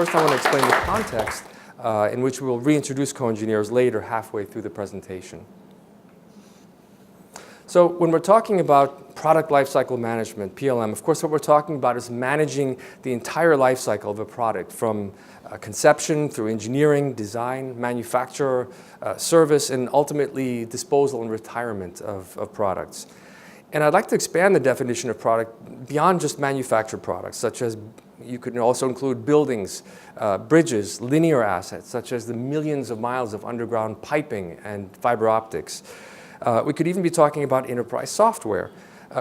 first I want to explain the context in which we will reintroduce CoEngineers later, halfway through the presentation. So when we're talking about product lifecycle management, PLM, of course what we're talking about is managing the entire lifecycle of a product from conception through engineering, design, manufacture, service, and ultimately disposal and retirement of products. And I'd like to expand the definition of product beyond just manufactured products, such as you could also include buildings, bridges, linear assets, such as the millions of miles of underground piping and fiber optics. We could even be talking about enterprise software.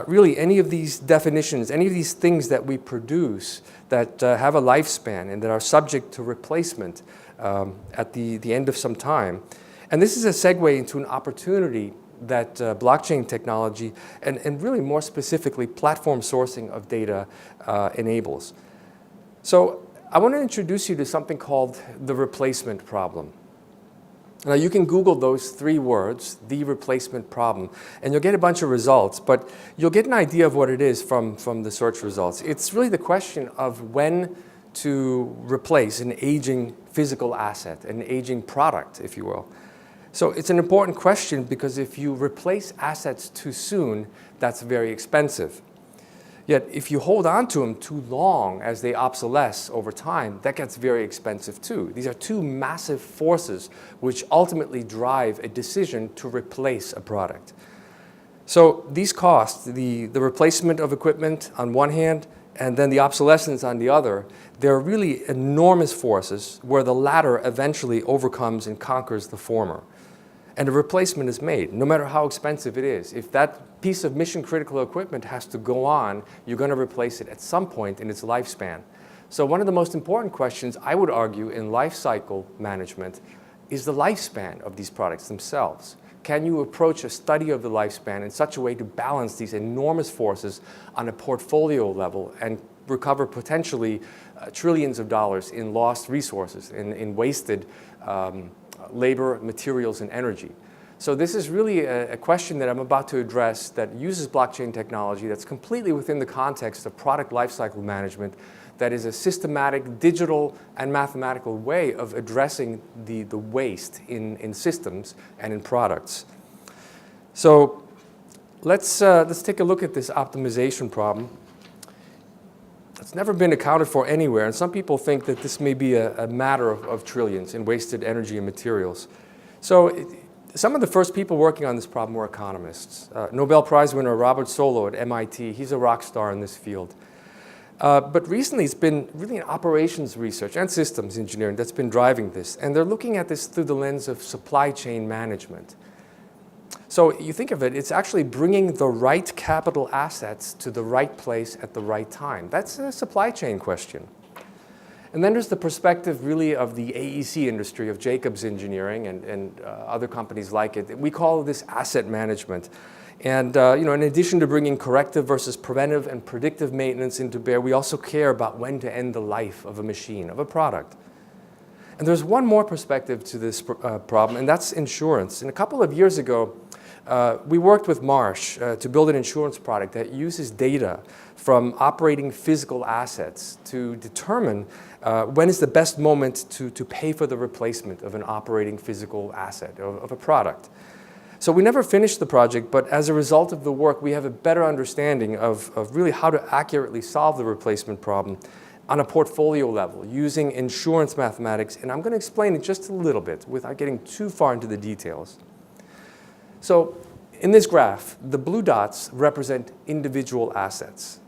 Really, any of these definitions, any of these things that we produce that have a lifespan and that are subject to replacement at the end of some time. And this is a segue into an opportunity that blockchain technology and really more specifically platform sourcing of data enables. So I want to introduce you to something called the replacement problem. Now you can Google those three words, the replacement problem, and you'll get a bunch of results, but you'll get an idea of what it is from the search results. It's really the question of when to replace an aging physical asset, an aging product, if you will. So it's an important question because if you replace assets too soon, that's very expensive. Yet if you hold on to them too long as they obsolesce over time, that gets very expensive too. These are two massive forces which ultimately drive a decision to replace a product. So these costs, the replacement of equipment on one hand, and then the obsolescence on the other, they're really enormous forces where the latter eventually overcomes and conquers the former. And a replacement is made, no matter how expensive it is. If that piece of mission-critical equipment has to go on, you're going to replace it at some point in its lifespan. So one of the most important questions, I would argue, in lifecycle management is the lifespan of these products themselves. Can you approach a study of the lifespan in such a way to balance these enormous forces on a portfolio level and recover potentially trillions of dollars in lost resources, in wasted labor, materials, and energy? So this is really a question that I'm about to address that uses blockchain technology that's completely within the context of product lifecycle management, that is a systematic, digital, and mathematical way of addressing the waste in systems and in products. So let's take a look at this optimization problem. It's never been accounted for anywhere, and some people think that this may be a matter of trillions in wasted energy and materials. So some of the first people working on this problem were economists. Nobel Prize winner Robert Solow at MIT, he's a rock star in this field. But recently it's been really an operations research and systems engineering that's been driving this, and they're looking at this through the lens of supply chain management. So you think of it, it's actually bringing the right capital assets to the right place at the right time. That's a supply chain question. And then there's the perspective really of the AEC industry, of Jacobs Engineering and other companies like it. We call this asset management. And in addition to bringing corrective versus preventive and predictive maintenance into bear, we also care about when to end the life of a machine, of a product. And there's one more perspective to this problem, and that's insurance. And a couple of years ago, we worked with Marsh to build an insurance product that uses data from operating physical assets to determine when is the best moment to pay for the replacement of an operating physical asset, of a product. So we never finished the project, but as a result of the work, we have a better understanding of really how to accurately solve the replacement problem on a portfolio level using insurance mathematics, and I'm going to explain it just a little bit without getting too far into the details. So in this graph, the blue dots represent individual assets.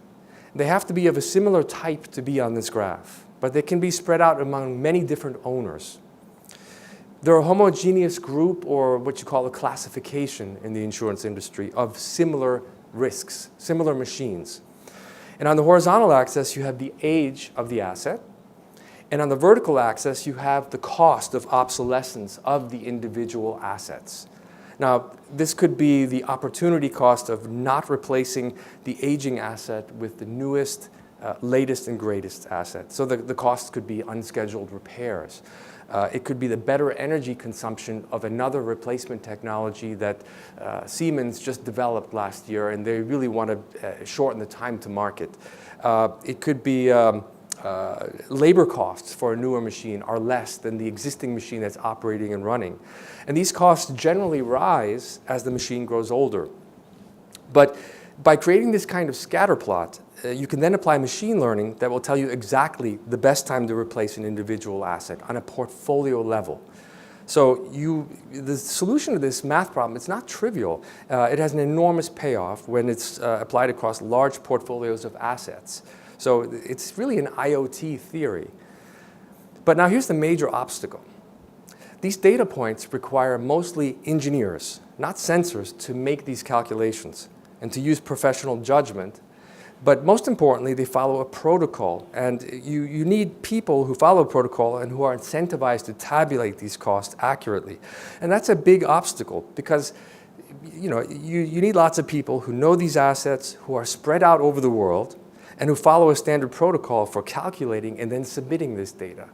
They have to be of a similar type to be on this graph, but they can be spread out among many different owners. They're a homogeneous group, or what you call a classification in the insurance industry, of similar risks, similar machines. And on the horizontal axis, you have the age of the asset. And on the vertical axis, you have the cost of obsolescence of the individual assets. Now, this could be the opportunity cost of not replacing the aging asset with the newest, latest and greatest asset. So the cost could be unscheduled repairs. It could be the better energy consumption of another replacement technology that Siemens just developed last year, and they really want to shorten the time to market. It could be labor costs for a newer machine are less than the existing machine that's operating and running. And these costs generally rise as the machine grows older. But by creating this kind of scatter plot, you can then apply machine learning that will tell you exactly the best time to replace an individual asset on a portfolio level. So the solution to this math problem, it's not trivial. It has an enormous payoff when it's applied across large portfolios of assets. So it's really an IoT theory. But now here's the major obstacle. These data points require mostly engineers, not sensors, to make these calculations and to use professional judgment. But most importantly, they follow a protocol. And you need people who follow a protocol and who are incentivized to tabulate these costs accurately. And that's a big obstacle because you need lots of people who know these assets, who are spread out over the world, and who follow a standard protocol for calculating and then submitting this data.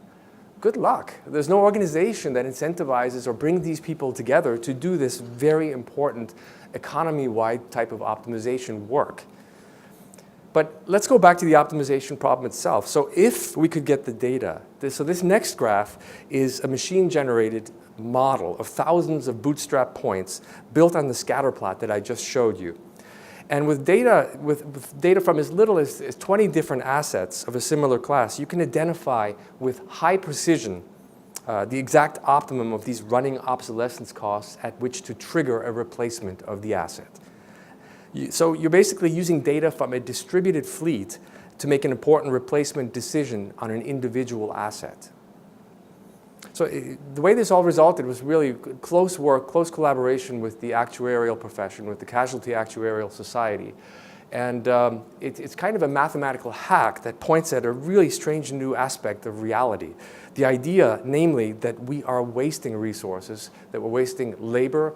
Good luck. There's no organization that incentivizes or brings these people together to do this very important economy-wide type of optimization work. But let's go back to the optimization problem itself. So if we could get the data, so this next graph is a machine-generated model of thousands of bootstrap points built on the scatter plot that I just showed you. And with data from as little as 20 different assets of a similar class, you can identify with high precision the exact optimum of these running obsolescence costs at which to trigger a replacement of the asset. So you're basically using data from a distributed fleet to make an important replacement decision on an individual asset. So the way this all resulted was really close work, close collaboration with the actuarial profession, with the Casualty Actuarial Society. And it's kind of a mathematical hack that points at a really strange new aspect of reality. The idea, namely, that we are wasting resources, that we're wasting labor,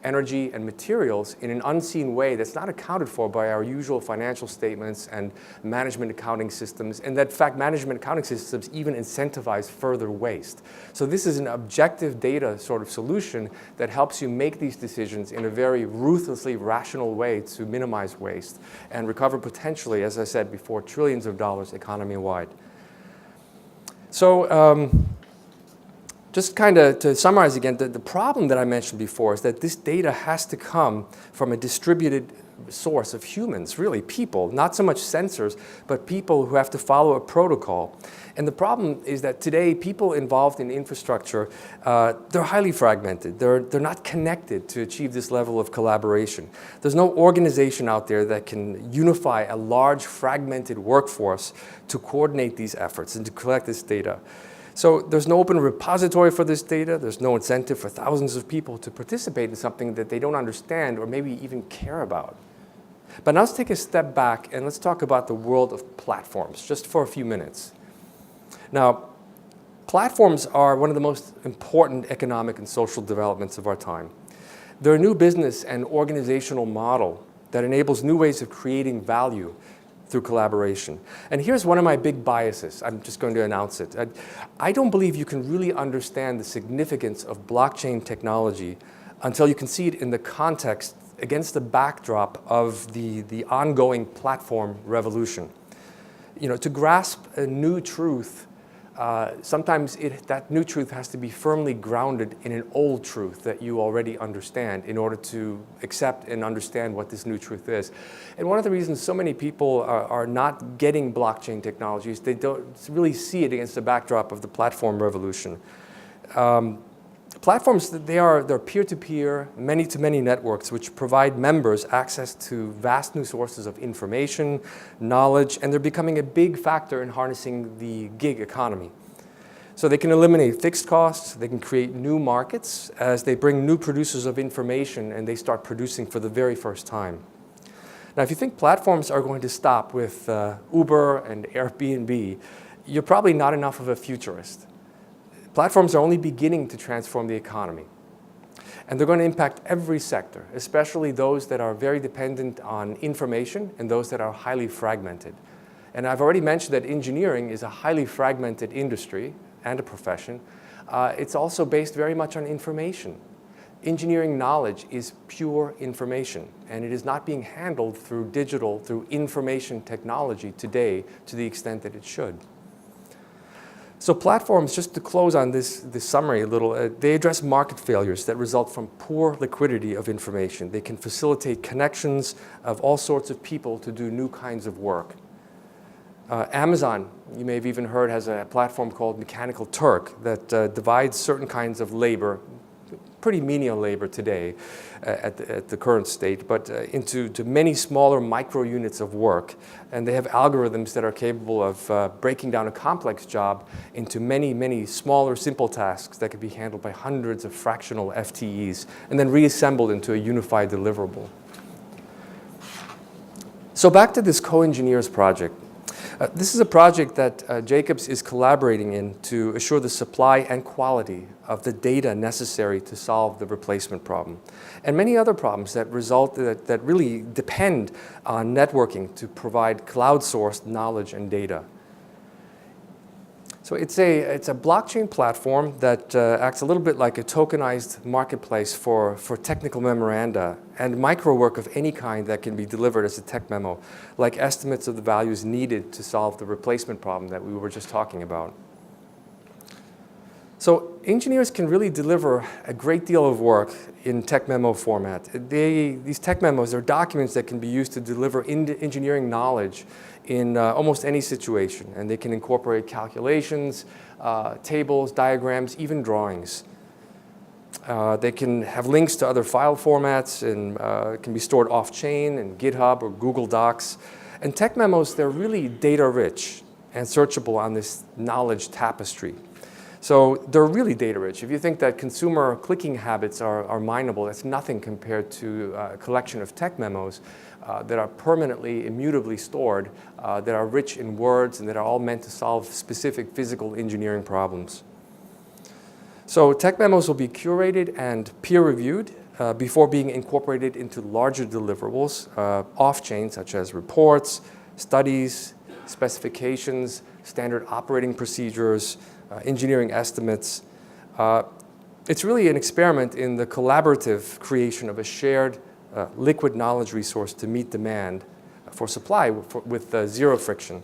energy, and materials in an unseen way that's not accounted for by our usual financial statements and management accounting systems, and that, in fact, management accounting systems even incentivize further waste. So this is an objective data sort of solution that helps you make these decisions in a very ruthlessly rational way to minimize waste and recover potentially, as I said before, trillions of dollars economy-wide. So just kind of to summarize again, the problem that I mentioned before is that this data has to come from a distributed source of humans, really people, not so much sensors, but people who have to follow a protocol. And the problem is that today people involved in infrastructure, they're highly fragmented. They're not connected to achieve this level of collaboration. There's no organization out there that can unify a large fragmented workforce to coordinate these efforts and to collect this data. So there's no open repository for this data. There's no incentive for thousands of people to participate in something that they don't understand or maybe even care about. But now let's take a step back and let's talk about the world of platforms just for a few minutes. Now, platforms are one of the most important economic and social developments of our time. They're a new business and organizational model that enables new ways of creating value through collaboration. And here's one of my big biases. I'm just going to announce it. I don't believe you can really understand the significance of blockchain technology until you can see it in the context against the backdrop of the ongoing platform revolution. To grasp a new truth, sometimes that new truth has to be firmly grounded in an old truth that you already understand in order to accept and understand what this new truth is. And one of the reasons so many people are not getting blockchain technologies, they don't really see it against the backdrop of the platform revolution. Platforms, they're peer-to-peer, many-to-many networks which provide members access to vast new sources of information, knowledge, and they're becoming a big factor in harnessing the gig economy. So they can eliminate fixed costs, they can create new markets as they bring new producers of information and they start producing for the very first time. Now, if you think platforms are going to stop with Uber and Airbnb, you're probably not enough of a futurist. Platforms are only beginning to transform the economy. And they're going to impact every sector, especially those that are very dependent on information and those that are highly fragmented. And I've already mentioned that engineering is a highly fragmented industry and a profession. It's also based very much on information. engineering knowledge is pure information, and it is not being handled through digital, through information technology today to the extent that it should. So platforms, just to close on this summary a little, they address market failures that result from poor liquidity of information. They can facilitate connections of all sorts of people to do new kinds of work. Amazon, you may have even heard, has a platform called Mechanical Turk that divides certain kinds of labor, pretty menial labor today at the current state, but into many smaller micro units of work. And they have algorithms that are capable of breaking down a complex job into many, many smaller, simple tasks that can be handled by hundreds of fractional FTEs and then reassembled into a unified deliverable. So back to this CoEngineers project. This is a project that Jacobs is collaborating in to assure the supply and quality of the data necessary to solve the replacement problem, and many other problems that that really depend on networking to provide cloud-sourced knowledge and data. So it's a blockchain platform that acts a little bit like a tokenized marketplace for technical memoranda and micro work of any kind that can be delivered as a tech memo, like estimates of the values needed to solve the replacement problem that we were just talking about. So engineers can really deliver a great deal of work in tech memo format. These tech memos are documents that can be used to deliver engineering knowledge in almost any situation, and they can incorporate calculations, tables, diagrams, even drawings. They can have links to other file formats and can be stored off-chain in GitHub or Google Docs. And tech memos, they're really data-rich and searchable on this knowledge tapestry. So they're really data-rich. If you think that consumer clicking habits are mineable, that's nothing compared to a collection of tech memos that are permanently, immutably stored, that are rich in words and that are all meant to solve specific physical engineering problems. So tech memos will be curated and peer-reviewed before being incorporated into larger deliverables off-chain, such as reports, studies, specifications, standard operating procedures, engineering estimates. It's really an experiment in the collaborative creation of a shared liquid knowledge resource to meet demand for supply with zero friction.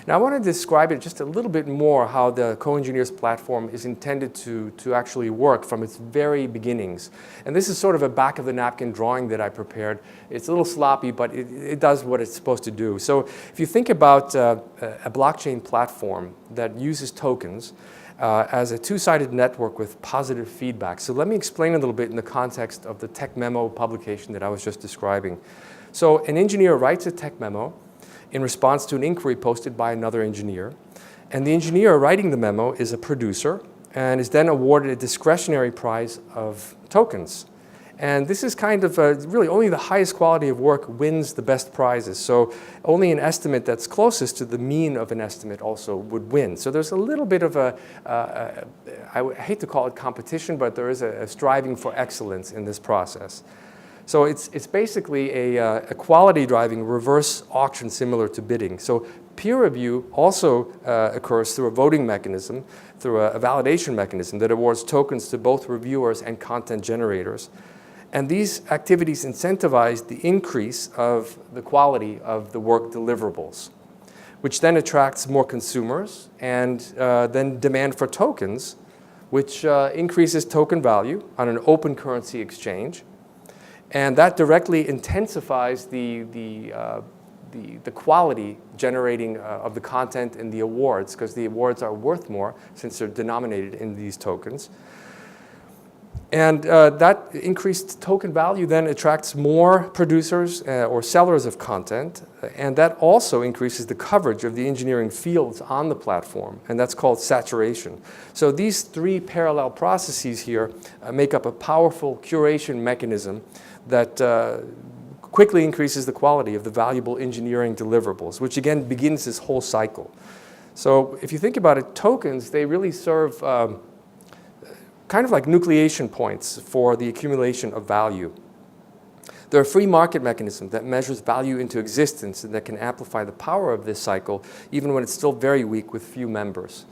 Now I want to describe it just a little bit more how the CoEngineers platform is intended to actually work from its very beginnings. And this is sort of a back-of-the-napkin drawing that I prepared. It's a little sloppy, but it does what it's supposed to do. So if you think about a blockchain platform that uses tokens as a two-sided network with positive feedback. So let me explain a little bit in the context of the tech memo publication that I was just describing. So an engineer writes a tech memo in response to an inquiry posted by another engineer. And the engineer writing the memo is a producer and is then awarded a discretionary prize of tokens. And this is kind of really only the highest quality of work wins the best prizes. So only an estimate that's closest to the mean of an estimate also would win. So there's a little bit of I hate to call it competition, but there is a striving for excellence in this process. So it's basically a quality-driving reverse auction similar to bidding. So peer review also occurs through a voting mechanism, through a validation mechanism that awards tokens to both reviewers and content generators. And these activities incentivize the increase of the quality of the work deliverables, which then attracts more consumers and then demand for tokens, which increases token value on an open currency exchange. And that directly intensifies the quality generating of the content and the awards, because the awards are worth more since they're denominated in these tokens. And that increased token value then attracts more producers or sellers of content, and that also increases the coverage of the engineering fields on the platform, and that's called saturation. So these three parallel processes here make up a powerful curation mechanism that quickly increases the quality of the valuable engineering deliverables, which again begins this whole cycle. So if you think about it, tokens, they really serve kind of like nucleation points for the accumulation of value. They're a free market mechanism that measures value into existence and that can amplify the power of this cycle even when it's still very weak with few members.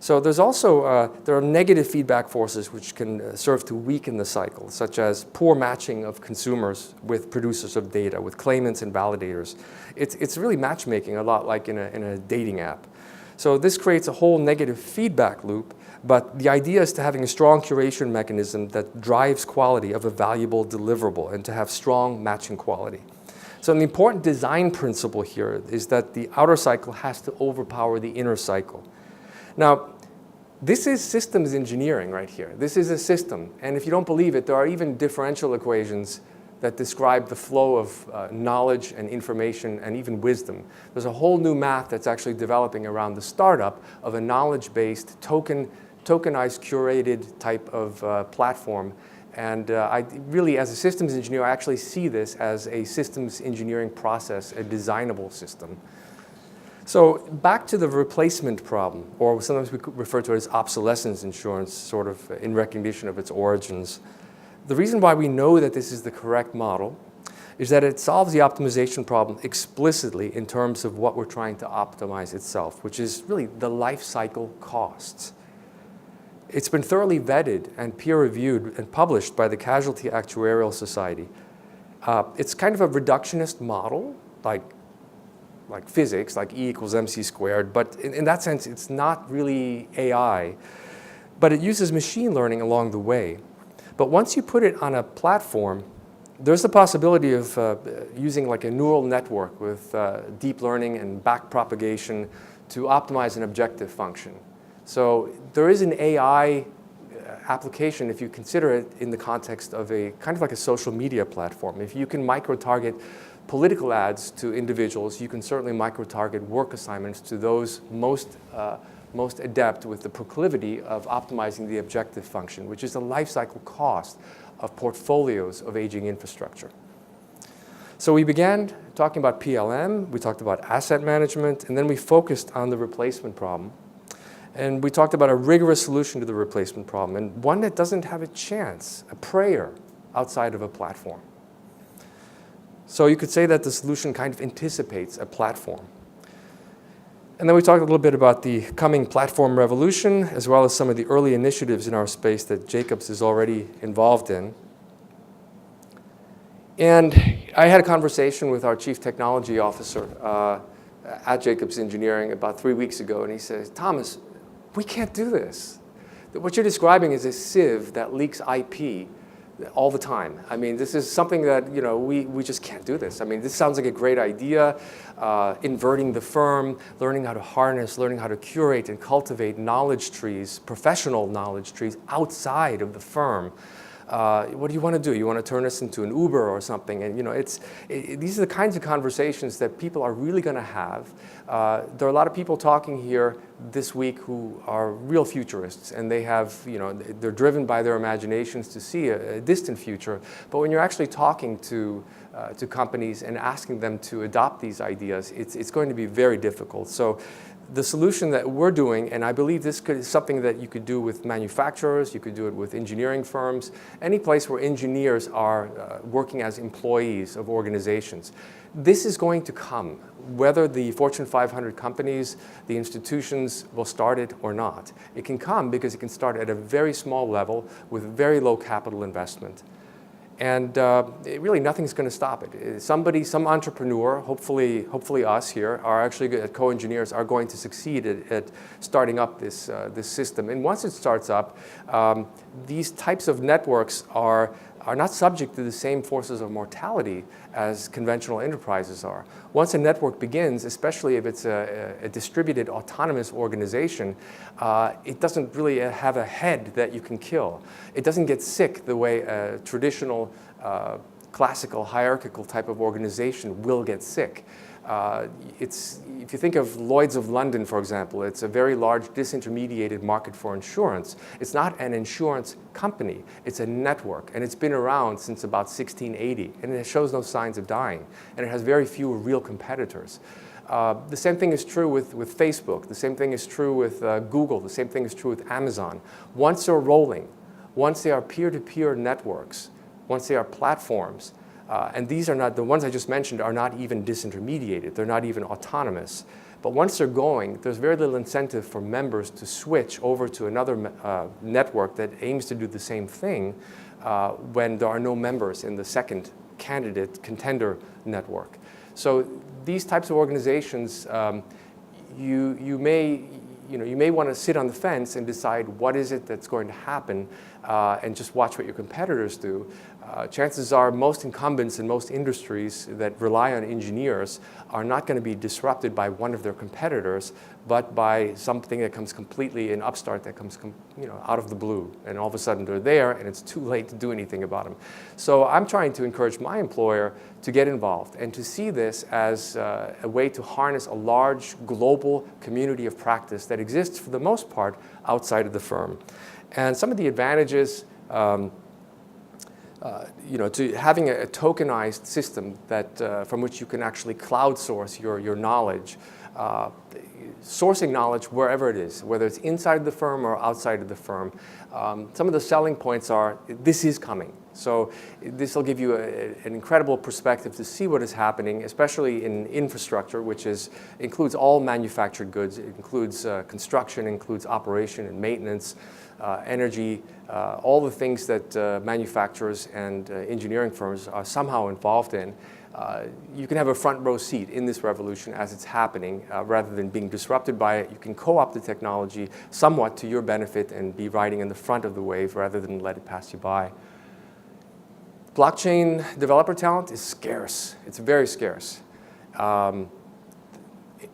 So there's also, there are negative feedback forces which can serve to weaken the cycle, such as poor matching of consumers with producers of data, with claimants and validators. It's really matchmaking, a lot like in a dating app. So this creates a whole negative feedback loop, but the idea is to having a strong curation mechanism that drives quality of a valuable deliverable and to have strong matching quality. So the important design principle here is that the outer cycle has to overpower the inner cycle. Now, this is systems engineering right here. This is a system, and if you don't believe it, there are even differential equations that describe the flow of knowledge and information and even wisdom. There's a whole new math that's actually developing around the startup of a knowledge-based, tokenized, curated type of platform. And I really, as a systems engineer, I actually see this as a systems engineering process, a designable system. So back to the replacement problem, or sometimes we could refer to it as obsolescence insurance, sort of in recognition of its origins. The reason why we know that this is the correct model is that it solves the optimization problem explicitly in terms of what we're trying to optimize itself, which is really the life cycle costs. It's been thoroughly vetted and peer-reviewed and published by the Casualty Actuarial Society. It's kind of a reductionist model, like physics, like E equals mc squared, but in that sense, it's not really AI, but it uses machine learning along the way. But once you put it on a platform, there's the possibility of using like a neural network with deep learning and back propagation to optimize an objective function. So there is an AI application if you consider it in the context of a kind of like a social media platform. If you can micro-target political ads to individuals, you can certainly micro-target work assignments to those most adept with the proclivity of optimizing the objective function, which is the life cycle cost of portfolios of aging infrastructure. So we began talking about PLM, we talked about asset management, and then we focused on the replacement problem. And we talked about a rigorous solution to the replacement problem, and one that doesn't have a chance, a prayer, outside of a platform. So you could say that the solution kind of anticipates a platform. And then we talked a little bit about the coming platform revolution, as well as some of the early initiatives in our space that Jacobs is already involved in. And I had a conversation with our chief technology officer at Jacobs Engineering about 3 weeks ago, and he says, Thomas, we can't do this. What you're describing is a sieve that leaks IP all the time. I mean, this is something that, we just can't do this. I mean, this sounds like a great idea, inverting the firm, learning how to harness, learning how to curate and cultivate knowledge trees, professional knowledge trees outside of the firm. What do you want to do? You want to turn us into an Uber or something? And these are the kinds of conversations that people are really going to have. There are a lot of people talking here this week who are real futurists, and they have, they're driven by their imaginations to see a distant future. But when you're actually talking to companies and asking them to adopt these ideas, it's going to be very difficult. So the solution that we're doing, and I believe this is something that you could do with manufacturers, you could do it with engineering firms, any place where engineers are working as employees of organizations. This is going to come, whether the Fortune 500 companies, the institutions will start it or not. It can come because it can start at a very small level with very low capital investment. And really nothing's going to stop it. Some entrepreneur, hopefully us here, are actually at CoEngineers are going to succeed at starting up this system. And once it starts up, these types of networks are not subject to the same forces of mortality as conventional enterprises are. Once a network begins, especially if it's a distributed autonomous organization, it doesn't really have a head that you can kill. It doesn't get sick the way a traditional classical hierarchical type of organization will get sick. If you think of Lloyd's of London, for example, it's a very large disintermediated market for insurance. It's not an insurance company, it's a network, and it's been around since about 1680, and it shows no signs of dying, and it has very few real competitors. The same thing is true with Facebook, the same thing is true with Google, the same thing is true with Amazon. Once they're rolling, once they are peer-to-peer networks, once they are platforms, and these are not, the ones I just mentioned are not even disintermediated, they're not even autonomous. But once they're going, there's very little incentive for members to switch over to another network that aims to do the same thing when there are no members in the second contender network. So these types of organizations, you may want to sit on the fence and decide what is it that's going to happen and just watch what your competitors do. Chances are most incumbents in most industries that rely on engineers are not going to be disrupted by one of their competitors, but by something that comes completely, an upstart that comes out of the blue. And all of a sudden they're there and it's too late to do anything about them. So I'm trying to encourage my employer to get involved and to see this as a way to harness a large global community of practice that exists for the most part outside of the firm. And some of the advantages to having a tokenized system that from which you can actually crowdsource your knowledge, sourcing knowledge wherever it is, whether it's inside the firm or outside of the firm. Some of the selling points are, this is coming. So this will give you an incredible perspective to see what is happening, especially in infrastructure, which includes all manufactured goods. It includes construction, includes operation and maintenance, energy, all the things that manufacturers and engineering firms are somehow involved in. You can have a front row seat in this revolution as it's happening. Rather than being disrupted by it, you can co-opt the technology somewhat to your benefit and be riding in the front of the wave rather than let it pass you by. Blockchain developer talent is scarce. It's very scarce.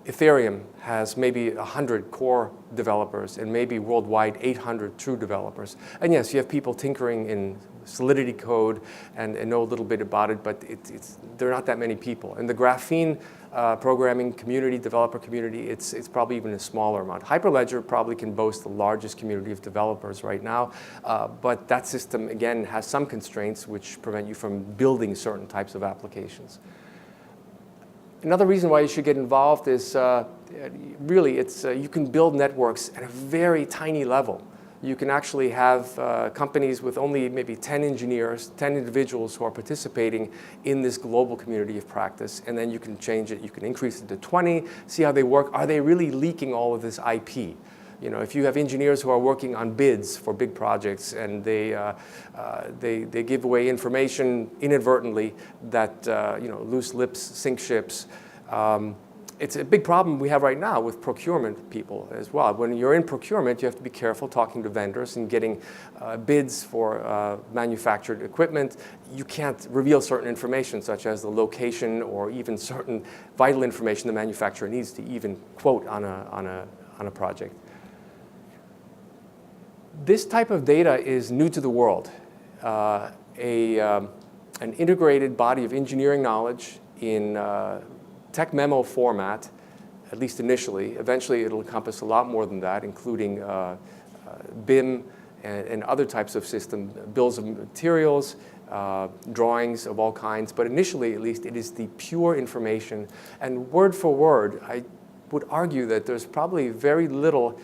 Ethereum has maybe 100 core developers and maybe worldwide 800 true developers. And yes, you have people tinkering in Solidity code and know a little bit about it, but there are not that many people. In the graphene programming community, developer community, it's probably even a smaller amount. Hyperledger probably can boast the largest community of developers right now, but that system, again, has some constraints which prevent you from building certain types of applications. Another reason why you should get involved is really you can build networks at a very tiny level. You can actually have companies with only maybe 10 engineers, 10 individuals who are participating in this global community of practice, and then you can change it. You can increase it to 20, see how they work. Are they really leaking all of this IP? If you have engineers who are working on bids for big projects and they give away information inadvertently that loose lips sink ships. It's a big problem we have right now with procurement people as well. When you're in procurement, you have to be careful talking to vendors and getting bids for manufactured equipment. You can't reveal certain information, such as the location or even certain vital information the manufacturer needs to even quote on a project. This type of data is new to the world. An integrated body of engineering knowledge in tech memo format, at least initially. Eventually, it'll encompass a lot more than that, including BIM and other types of system, bills of materials, drawings of all kinds. But initially, at least, it is the pure information. And word for word, I would argue that there's probably very little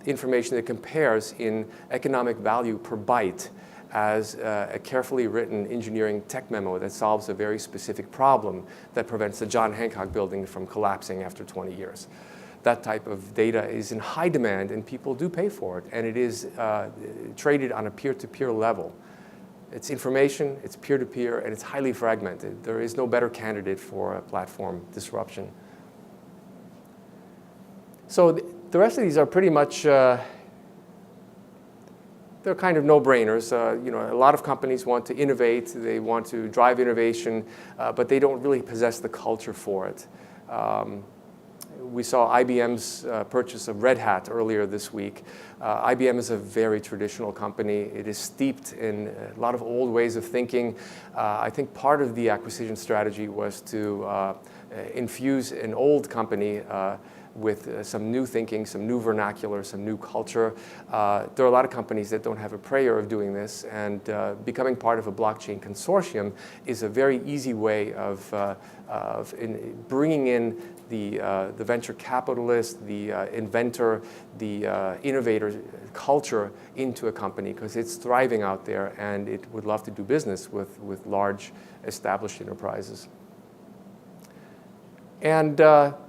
information that compares in economic value per byte as a carefully written engineering tech memo that solves a very specific problem that prevents the John Hancock building from collapsing after 20 years. That type of data is in high demand and people do pay for it, and it is traded on a peer-to-peer level. It's information, it's peer-to-peer, and it's highly fragmented. There is no better candidate for a platform disruption. So the rest of these are pretty much they're kind of no-brainers. A lot of companies want to innovate, they want to drive innovation, but they don't really possess the culture for it. We saw IBM's purchase of Red Hat earlier this week. IBM is a very traditional company. It is steeped in a lot of old ways of thinking. I think part of the acquisition strategy was to infuse an old company with some new thinking, some new vernacular, some new culture. There are a lot of companies that don't have a prayer of doing this, and becoming part of a blockchain consortium is a very easy way of bringing in the venture capitalist, the inventor, the innovator culture into a company, because it's thriving out there and it would love to do business with large established enterprises. And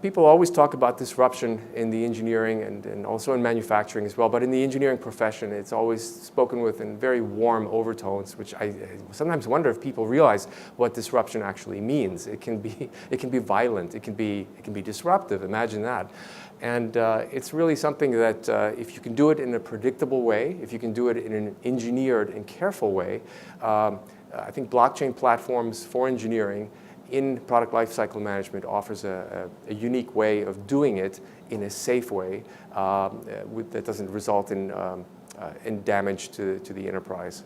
people always talk about disruption in the engineering and also in manufacturing as well. But in the engineering profession, it's always spoken with in very warm overtones, which I sometimes wonder if people realize what disruption actually means. It can be violent. It can be disruptive. Imagine that. And it's really something that if you can do it in a predictable way, if you can do it in an engineered and careful way, I think blockchain platforms for engineering in product lifecycle management offers a unique way of doing it in a safe way that doesn't result in damage to the enterprise.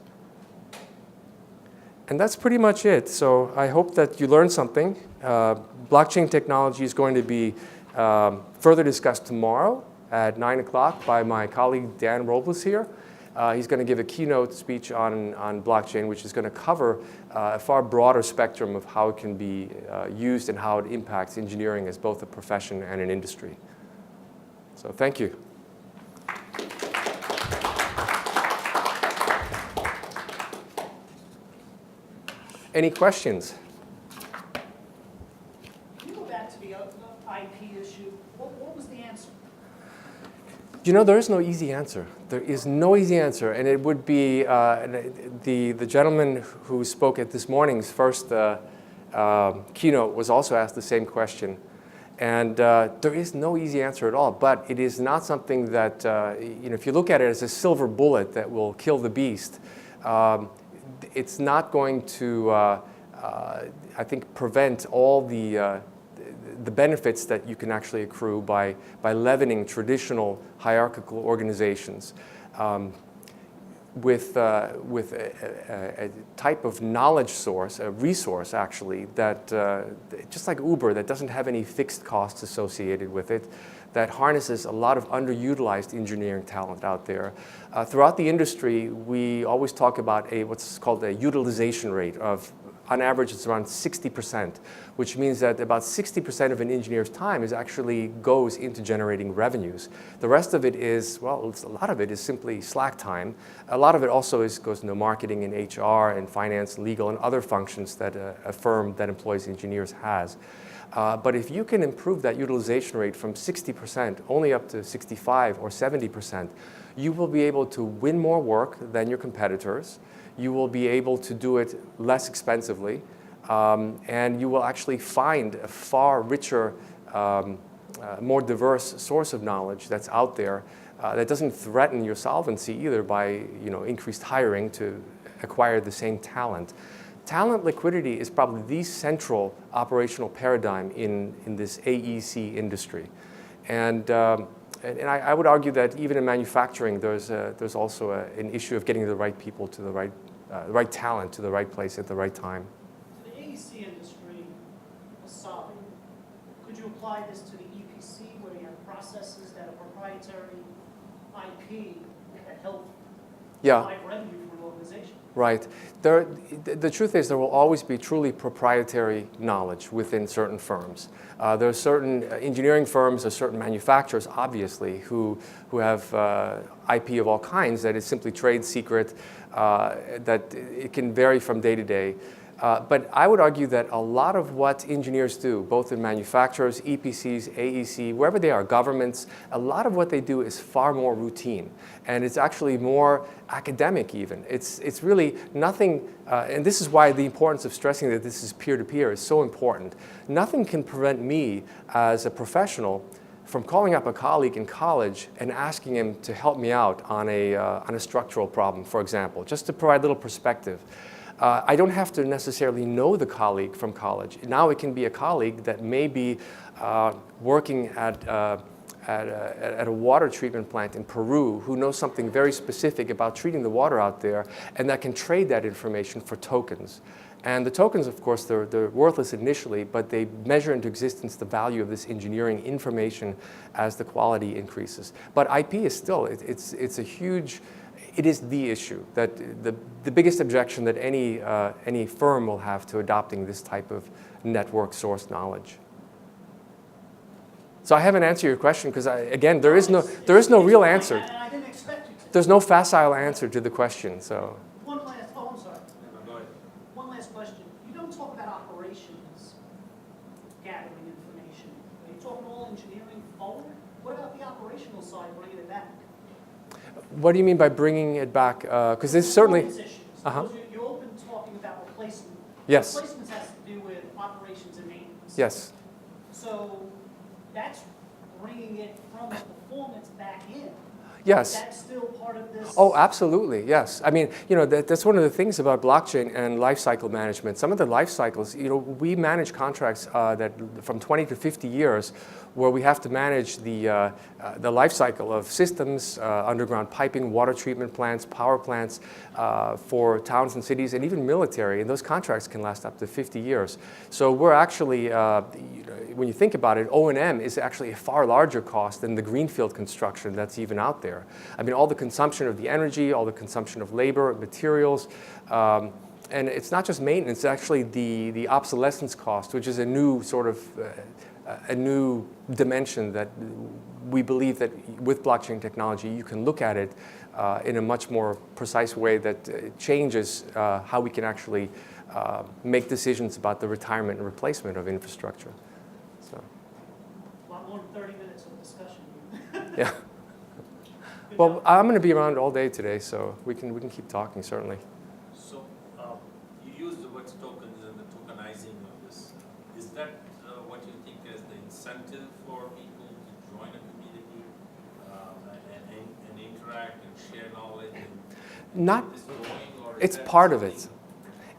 And that's pretty much it. So I hope that you learned something. Blockchain technology is going to be further discussed tomorrow at 9 o'clock by my colleague Dan Robles here. He's going to give a keynote speech on blockchain, which is going to cover a far broader spectrum of how it can be used and how it impacts engineering as both a profession and an industry. So thank you. Any questions? Can you go back to the IP issue? What was the answer? You know, there is no easy answer. There is no easy answer, and it would be the gentleman who spoke at this morning's first keynote was also asked the same question, and there is no easy answer at all. But it is not something that if you look at it as a silver bullet that will kill the beast, it's not going to I think prevent all the benefits that you can actually accrue by leavening traditional hierarchical organizations with a type of knowledge source, a resource actually, that just like Uber, that doesn't have any fixed costs associated with it, that harnesses a lot of underutilized engineering talent out there. Throughout the industry, we always talk about what's called a utilization rate of, on average, it's around 60%, which means that about 60% of an engineer's time actually goes into generating revenues. The rest of it is, well, a lot of it is simply slack time. A lot of it also goes into marketing and HR and finance, legal, and other functions that a firm that employs engineers has. But if you can improve that utilization rate from 60% only up to 65 or 70%, you will be able to win more work than your competitors. You will be able to do it less expensively, and you will actually find a far richer, more diverse source of knowledge that's out there that doesn't threaten your solvency either by increased hiring to acquire the same talent. Talent liquidity is probably the central operational paradigm in this AEC industry. And I would argue that even in manufacturing, there's also an issue of getting the right people to the right talent to the right place at the right time. For the AEC industry aside, could you apply this to the EPC where you have processes that are proprietary IP that help provide revenue for an organization? Right. The truth is there will always be truly proprietary knowledge within certain firms. There are certain engineering firms or certain manufacturers, obviously, who have IP of all kinds that is simply trade secret, that it can vary from day to day. But I would argue that a lot of what engineers do, both in manufacturers, EPCs, AEC, wherever they are, governments, a lot of what they do is far more routine. And it's actually more academic even. It's really nothing, and this is why the importance of stressing that this is peer-to-peer is so important. Nothing can prevent me as a professional from calling up a colleague in college and asking him to help me out on a structural problem, for example, just to provide a little perspective. I don't have to necessarily know the colleague from college. Now it can be a colleague that may be working at a water treatment plant in Peru who knows something very specific about treating the water out there, and that can trade that information for tokens. And the tokens, of course, they're worthless initially, but they measure into existence the value of this engineering information as the quality increases. But IP is still, it's a huge, it is the issue, that the biggest objection that any firm will have to adopting this type of network source knowledge. So I haven't answered your question because, again, there is no real answer. And I didn't expect you to. There's no facile answer to the question. So. One last question. You don't talk about operations gathering information. operational side, bringing it back. What do you mean by bringing it back? Because there's certainly... Uh-huh. You're open talking about replacement. Yes. Replacements has to do with operations and maintenance. Yes. So that's bringing it from the performance back in. Yes. That's still part of this. Oh, absolutely, yes. I mean, you know, that's one of the things about blockchain and lifecycle management. Some of the life cycles, you know, we manage contracts that from 20 to 50 years where we have to manage the life cycle of systems, underground piping, water treatment plants, power plants for towns and cities, and even military. And those contracts can last up to 50 years. So we're actually, you know, when you think about it, O&M is actually a far larger cost than the greenfield construction that's even out there. I mean, all the consumption of the energy, all the consumption of labor, materials, and it's not just maintenance, it's actually the obsolescence cost, which is a new sort of, a new dimension that we believe that with blockchain technology, you can look at it in a much more precise way that changes how we can actually make decisions about the retirement and replacement of infrastructure. So. A lot more than 30 minutes of discussion. Yeah. Well, I'm going to be around all day today, so we can keep talking, certainly. So you use the words tokens and the tokenizing of this. Is that what you think is the incentive for people to join a community and interact and share knowledge? And Not, it's part of it.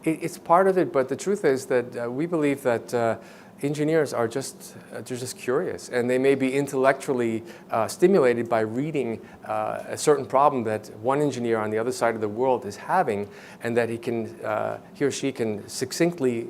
It's part of it, but the truth is that we believe that engineers are they're just curious, and they may be intellectually stimulated by reading a certain problem that one engineer on the other side of the world is having, and that he or she can succinctly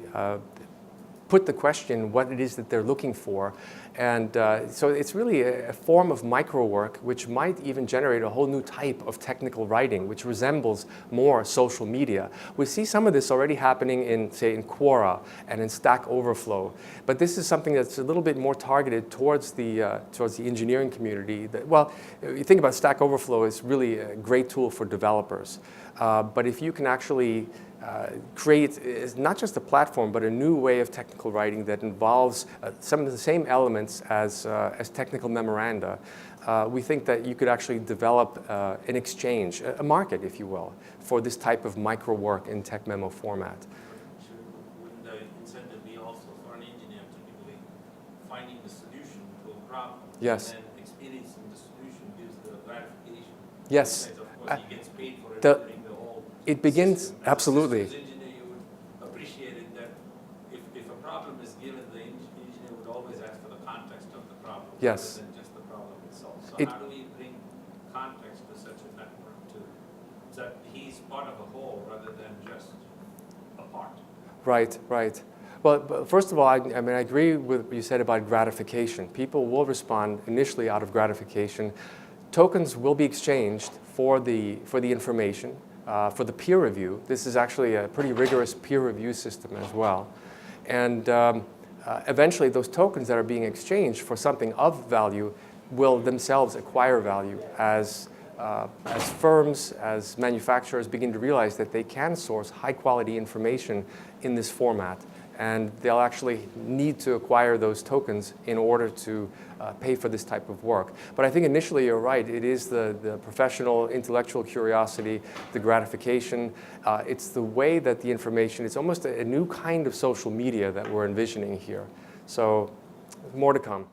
put the question what it is that they're looking for. And so it's really a form of micro work which might even generate a whole new type of technical writing which resembles more social media. We see some of this already happening in, say, in Quora and in Stack Overflow. But this is something that's a little bit more targeted towards the engineering community. Well, you think about Stack Overflow, it's really a great tool for developers. But if you can actually create not just a platform, but a new way of technical writing that involves some of the same elements as technical memoranda, we think that you could actually develop an exchange, a market, if you will, for this type of micro work in tech memo format. Wouldn't the incentive be also for an engineer typically finding the solution to a problem? Yes. And then experiencing the solution gives the gratification. Yes. Of course, he gets paid for it. It begins, absolutely. As an engineer, you would appreciate it that if a problem is given, the engineer would always ask for the context of the problem, yes, rather than just the problem itself. So how do we bring context to such a network so that he's part of a whole rather than just a part? Right, right. Well, first of all, I mean, I agree with what you said about gratification. People will respond initially out of gratification. Tokens will be exchanged for the information. For the peer review. This is actually a pretty rigorous peer review system as well. And eventually those tokens that are being exchanged for something of value will themselves acquire value as firms, as manufacturers begin to realize that they can source high quality information in this format. And they'll actually need to acquire those tokens in order to pay for this type of work. But I think initially you're right. It is the professional, intellectual curiosity, the gratification. It's the way that the information, it's almost a new kind of social media that we're envisioning here. So more to come.